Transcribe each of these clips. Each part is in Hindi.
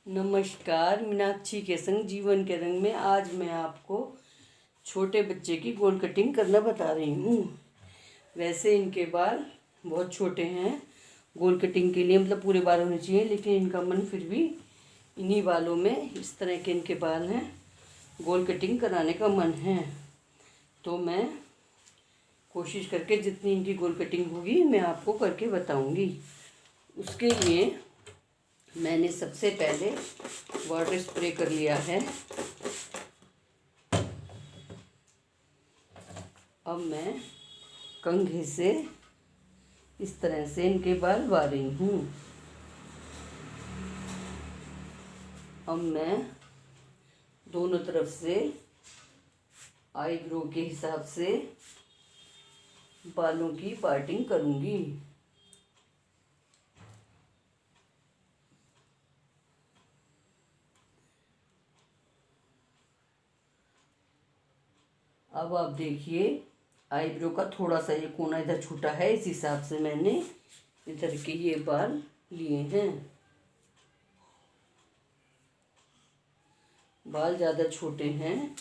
नमस्कार। मीनाक्षी के संग जीवन के रंग में आज मैं आपको छोटे बच्चे की गोल कटिंग करना बता रही हूँ। वैसे इनके बाल बहुत छोटे हैं, गोल कटिंग के लिए मतलब पूरे बाल होने चाहिए, लेकिन इनका मन फिर भी इन्हीं बालों में, इस तरह के इनके बाल हैं, गोल कटिंग कराने का मन है। तो मैं कोशिश करके जितनी इनकी गोल कटिंग होगी मैं आपको करके बताऊँगी। उसके लिए मैंने सबसे पहले वाटर स्प्रे कर लिया है। अब मैं कंघी से इस तरह से इनके बाल बा रही हूँ। अब मैं दोनों तरफ से आईब्रो के हिसाब से बालों की पार्टिंग करूँगी। अब आप देखिए, आईब्रो का थोड़ा सा ये कोना इधर छूटा है, इस हिसाब से मैंने इधर के ये बाल लिए हैं। बाल ज़्यादा छोटे हैं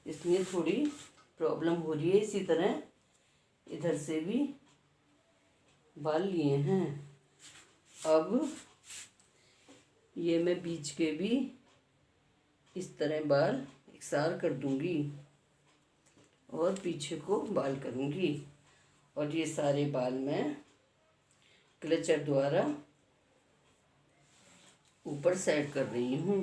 इसलिए थोड़ी प्रॉब्लम हो रही है। इसी तरह इधर से भी बाल लिए हैं। अब ये मैं बीच के भी इस तरह बाल इकसार कर दूंगी और पीछे को बाल करूंगी, और ये सारे बाल मैं क्लचर द्वारा ऊपर सेट कर रही हूँ।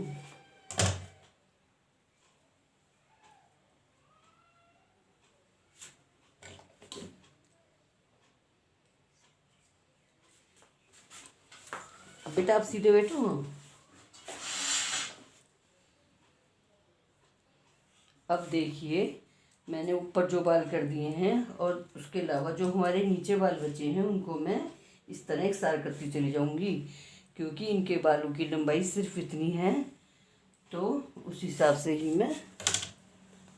अब बेटा आप सीधे बैठो। अब देखिए, मैंने ऊपर जो बाल कर दिए हैं और उसके अलावा जो हमारे नीचे बाल बचे हैं उनको मैं इस तरह इकसार करती चली जाऊंगी, क्योंकि इनके बालों की लंबाई सिर्फ इतनी है, तो उस हिसाब से ही मैं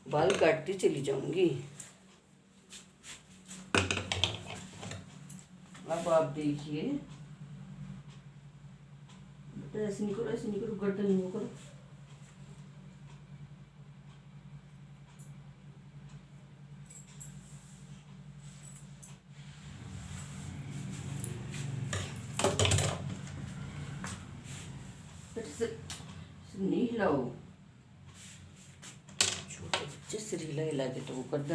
बाल काटती चली जाऊंगी। अब आप देखिए, ऐसे नहीं करो, गर्दन नहीं करो। नहीं हिलाओ, छोटे बच्चे सिर हिला हिला के तो वो कर दे।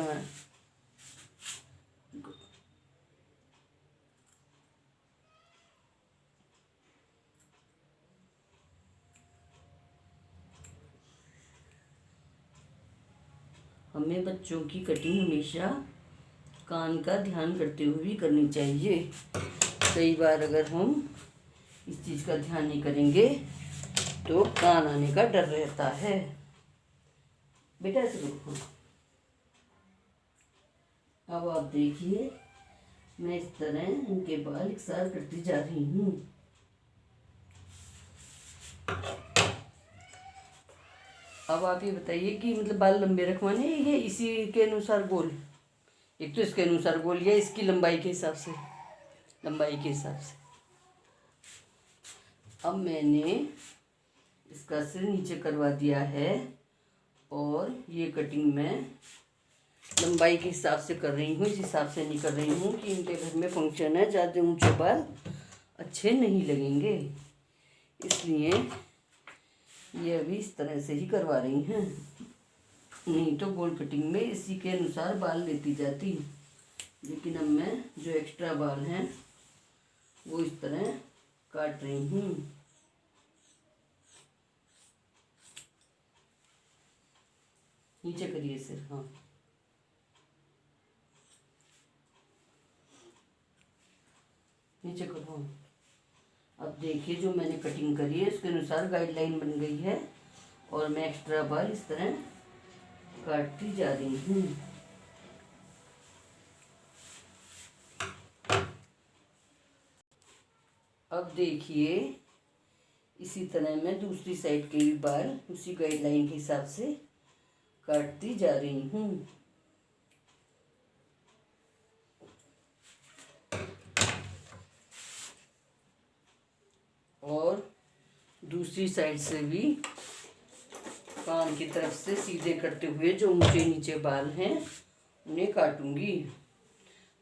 हमें बच्चों की कटिंग हमेशा कान का ध्यान करते हुए भी करनी चाहिए। कई बार अगर हम इस चीज़ का ध्यान नहीं करेंगे तो कान आने का डर रहता है। बेटा ऐसे करो। अब आप देखिए, मैं इस तरह इनके बाल इकसार करती जा रही हूँ। अब आप ये बताइए कि मतलब बाल लंबे रखवाने हैं या इसी के अनुसार गोल? एक तो इसके अनुसार गोल या इसकी लंबाई के हिसाब से? लंबाई के हिसाब से। अब मैंने इसका सिर नीचे करवा दिया है और ये कटिंग मैं लंबाई के हिसाब से कर रही हूँ। इस हिसाब से नहीं कर रही हूँ कि इनके घर में फंक्शन है, ज़्यादा ऊंचे बाल अच्छे नहीं लगेंगे, इसलिए ये अभी इस तरह से ही करवा रही हैं। नहीं तो गोल कटिंग में इसी के अनुसार बाल लेती जाती, लेकिन अब मैं जो एक्स्ट्रा बाल हैं वो इस तरह काट रही हूँ। नीचे करिए सिर, हाँ। नीचे करो। अब देखिए, जो मैंने कटिंग करी है उसके अनुसार गाइडलाइन बन गई है और मैं एक्स्ट्रा बाल इस तरह काटती जा रही हूँ। अब देखिए, इसी तरह मैं दूसरी साइड के भी बाल उसी गाइडलाइन के हिसाब से काटती जा रही हूँ। और दूसरी साइड से भी कान की तरफ से सीधे करते हुए जो ऊंचे नीचे बाल हैं उन्हें काटूंगी।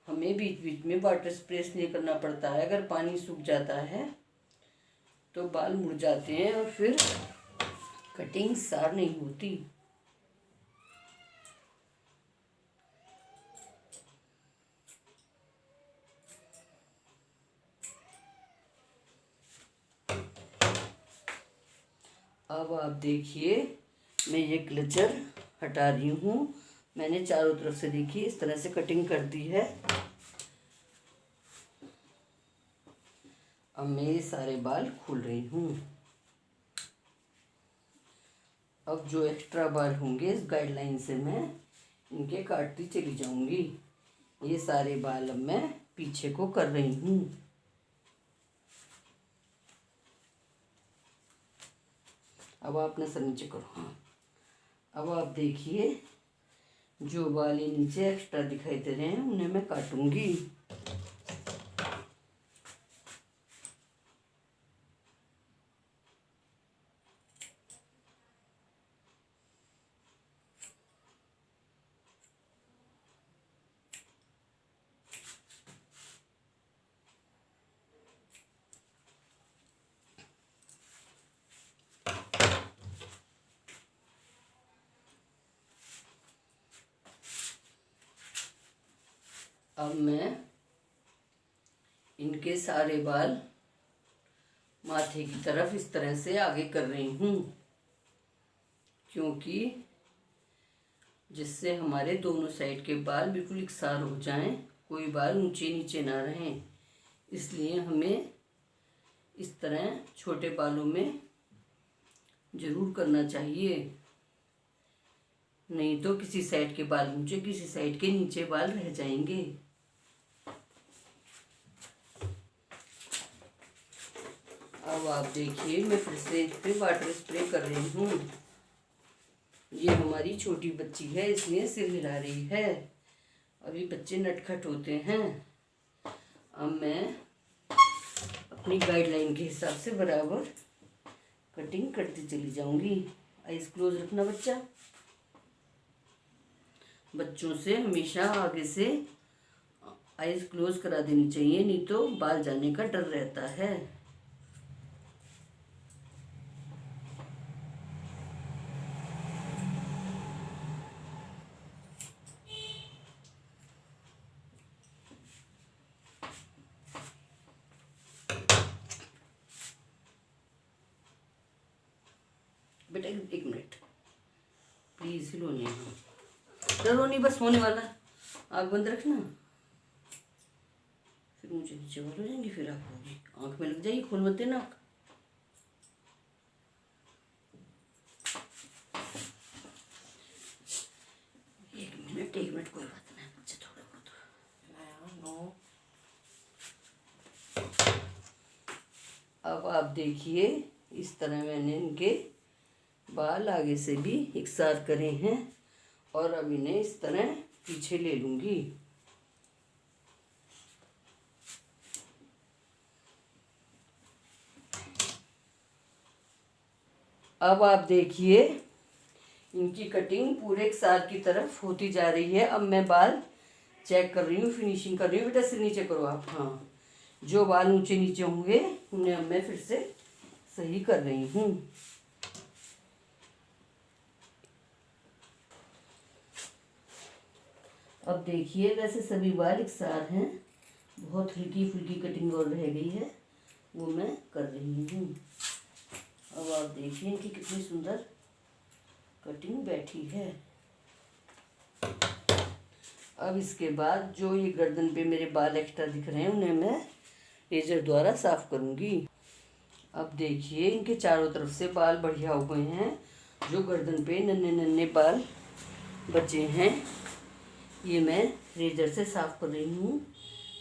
हमें बीच बीच में वाटर स्प्रे नहीं करना पड़ता है। अगर पानी सूख जाता है तो बाल मुड़ जाते हैं और फिर कटिंग सार नहीं होती। अब आप देखिए, मैं ये क्लचर हटा रही हूँ। मैंने चारों तरफ से देखिए इस तरह से कटिंग कर दी है। अब मैं ये सारे बाल खोल रही हूँ। अब जो एक्स्ट्रा बाल होंगे इस गाइडलाइन से मैं इनके काटती चली जाऊंगी। ये सारे बाल अब मैं पीछे को कर रही हूँ। अब आप नजर नीचे करो। हाँ, अब आप देखिए जो बाल ये नीचे एक्स्ट्रा दिखाई दे रहे हैं उन्हें मैं काटूंगी। अब मैं इनके सारे बाल माथे की तरफ इस तरह से आगे कर रही हूँ, क्योंकि जिससे हमारे दोनों साइड के बाल बिल्कुल इकसार हो जाएं, कोई बाल ऊंचे नीचे ना रहें। इसलिए हमें इस तरह छोटे बालों में ज़रूर करना चाहिए, नहीं तो किसी साइड के बाल ऊंचे किसी साइड के नीचे बाल रह जाएंगे। अब आप देखिए मैं फिर से इस पे वाटर स्प्रे कर रही हूँ। ये हमारी छोटी बच्ची है, इसलिए सिर हिला रही है। अभी बच्चे नटखट होते हैं। अब मैं अपनी गाइडलाइन के हिसाब से बराबर कटिंग करती चली जाऊंगी। आइज क्लोज रखना बच्चा। बच्चों से हमेशा आगे से आइज क्लोज करा देनी चाहिए, नहीं तो बाल जाने का डर रहता है। बेटा एक मिनट प्लीज, हिलो नहीं, डरो नहीं, बस होने वाला। आँख बंद रखना, फिर मुझे नीचे वाल हो जाएंगे, फिर आप होगी आँख में लग जाएगी। खोल मत देना आँख। एक मिनट कोई बात नहीं, मुझे थोड़ा बहुत। अब आप देखिए इस तरह मैंने इनके बाल आगे से भी इकसार करे हैं और अब इन्हें इस तरह पीछे ले लूँगी। अब आप देखिए इनकी कटिंग पूरे इकसार की तरफ होती जा रही है। अब मैं बाल चेक कर रही हूँ, फिनिशिंग कर रही हूँ। बेटा सिर नीचे करो आप। हाँ, जो बाल ऊंचे नीचे होंगे उन्हें अब मैं फिर से सही कर रही हूँ। अब देखिए वैसे सभी बाल इकसार हैं, बहुत हल्की फुल्की कटिंग और रह गई है, वो मैं कर रही हूँ। अब आप देखिए इनकी कितनी सुंदर कटिंग बैठी है। अब इसके बाद जो ये गर्दन पे मेरे बाल एक्स्ट्रा दिख रहे हैं उन्हें मैं रेजर द्वारा साफ करूँगी। अब देखिए इनके चारों तरफ से बाल बढ़िया हो गए हैं। जो गर्दन पे नन्हे नन्हे बाल बचे हैं ये मैं रेजर से साफ कर रही हूँ,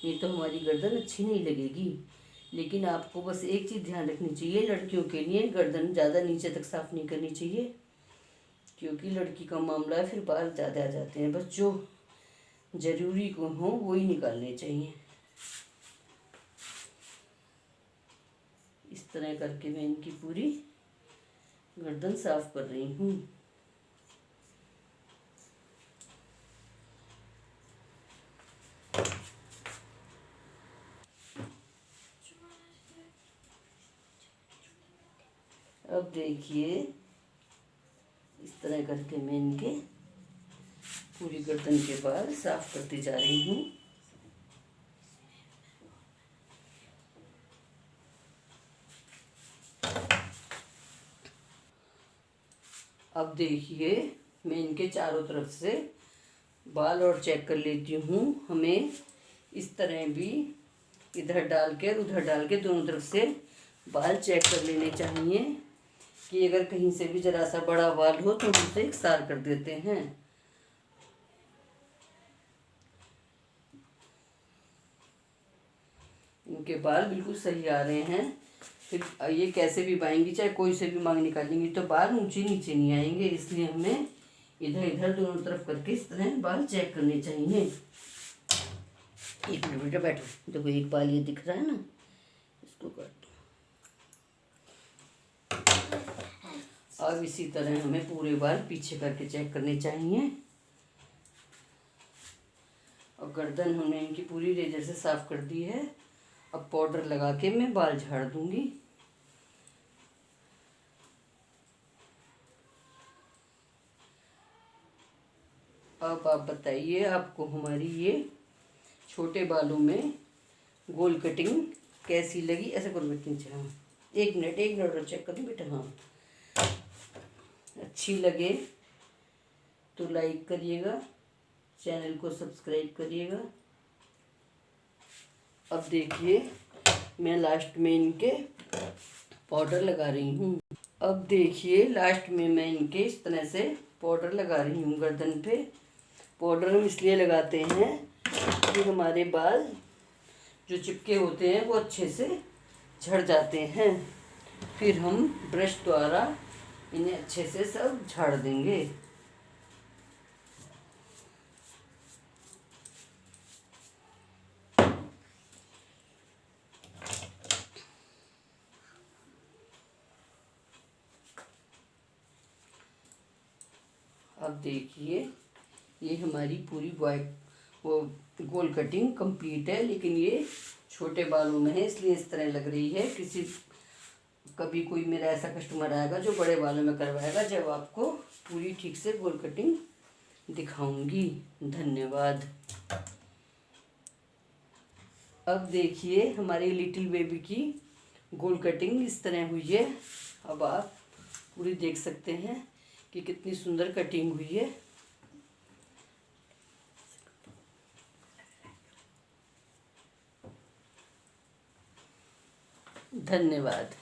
नहीं तो हमारी गर्दन अच्छी नहीं लगेगी। लेकिन आपको बस एक चीज़ ध्यान रखनी चाहिए, लड़कियों के लिए गर्दन ज़्यादा नीचे तक साफ नहीं करनी चाहिए, क्योंकि लड़की का मामला है, फिर बाल ज़्यादा आ जाते हैं। बस जो ज़रूरी को हो वो ही निकालने चाहिए। इस तरह करके मैं इनकी पूरी गर्दन साफ कर रही हूँ। अब देखिए इस तरह करके मैं इनके पूरी गर्दन के बाल साफ करती जा रही हूँ। अब देखिए मैं इनके चारों तरफ से बाल और चेक कर लेती हूँ। हमें इस तरह भी इधर डाल के और उधर डाल के दोनों तरफ से बाल चेक कर लेने चाहिए कि अगर कहीं से भी ज़रा सा बड़ा बाल हो तो हम उसे इकसार कर देते हैं। इनके बाल बिल्कुल सही आ रहे हैं। फिर ये कैसे भी बाएंगी, चाहे कोई से भी मांग निकालेंगी तो बाल ऊंचे नीचे नहीं आएंगे, इसलिए हमें इधर इधर दोनों तरफ करके इस तरह बाल चेक करने चाहिए। एक मिनट बेटा बैठो, देखो एक बाल ये दिख रहा है ना, इसको काट दो। अब इसी तरह हमें पूरे बाल पीछे करके चेक करने चाहिए। और गर्दन हमने इनकी पूरी रेजर से साफ कर दी है। अब पाउडर लगा के मैं बाल झाड़ दूंगी। अब आप बताइए आपको हमारी ये छोटे बालों में गोल कटिंग कैसी लगी। ऐसे करो बेटा नीचे, हाँ एक मिनट और चेक करूँ बेटा। हाँ अच्छी लगे तो लाइक करिएगा, चैनल को सब्सक्राइब करिएगा। अब देखिए मैं लास्ट में इनके पाउडर लगा रही हूँ। अब देखिए लास्ट में मैं इनके इस तरह से पाउडर लगा रही हूँ गर्दन पे। पाउडर हम इसलिए लगाते हैं कि हमारे बाल जो चिपके होते हैं वो अच्छे से झड़ जाते हैं। फिर हम ब्रश द्वारा इन्हें अच्छे से सब झाड़ देंगे। अब देखिए ये हमारी पूरी वो गोल कटिंग कंप्लीट है, लेकिन ये छोटे बालों में है इसलिए इस तरह लग रही है। कभी कोई मेरा ऐसा कस्टमर आएगा जो बड़े बालों में करवाएगा, जब आपको पूरी ठीक से गोल कटिंग दिखाऊंगी। धन्यवाद। अब देखिए हमारी लिटिल बेबी की गोल कटिंग इस तरह हुई है। अब आप पूरी देख सकते हैं कि कितनी सुंदर कटिंग हुई है। धन्यवाद।